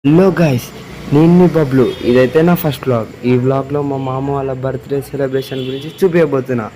Hello guys, నేను మీ బబ్లు. ఇదైతే నా ఫస్ట్ వ్లాగ్. ఈ వ్లాగ్లో మా మామ వాళ్ళ బర్త్డే సెలబ్రేషన్ గురించి చూపించబోతున్నా.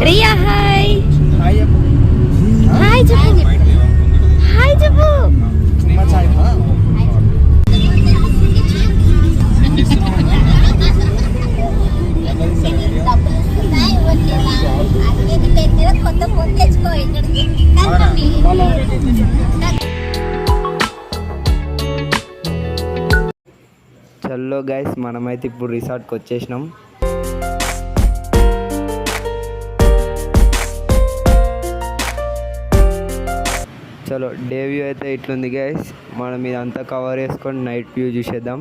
రియా హాయ్ హాయ్ చెప్పు హాయ్ చెప్పు చల్లో గైస్, మనమైతే ఇప్పుడు రిసార్ట్కి వచ్చేసినాం. చలో, డే వ్యూ అయితే ఇట్లుంది గైస్. మనం ఇదంతా కవర్ చేసుకొని నైట్ వ్యూ చూసేద్దాం.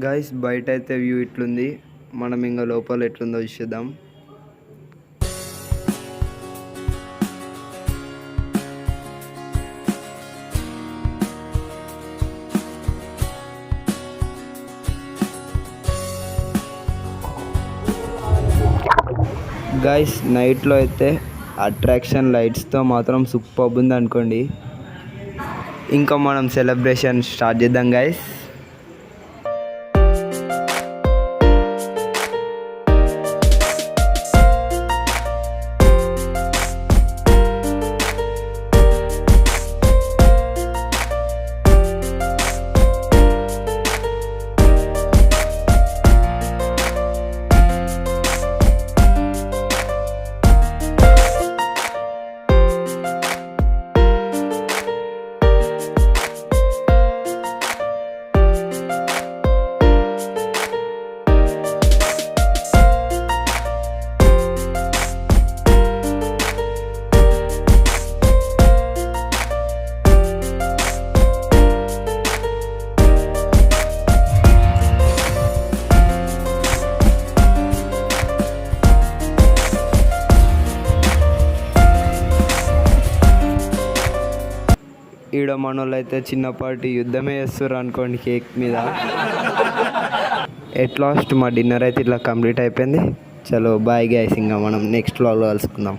గైస్, బయట అయితే వ్యూ ఇట్లుంది. మనం ఇంకా లోపల ఎట్లుందో చూసేద్దాం. గైస్, నైట్లో అయితే అట్రాక్షన్ లైట్స్తో మాత్రం సూపర్ ఉంది అనుకోండి. ఇంకా మనం సెలబ్రేషన్ స్టార్ట్ చేద్దాం గైస్. ఈడ మనోళ్ళు అయితే చిన్నపాటి యుద్ధమే చేస్తారు అనుకోండి కేక్ మీద. ఎట్ లాస్ట్ మా డిన్నర్ అయితే ఇట్లా కంప్లీట్ అయిపోయింది. చలో బాయ్ గైస్, ఇంకా మనం నెక్స్ట్ వ్లాగ్లో కలుసుకుందాం.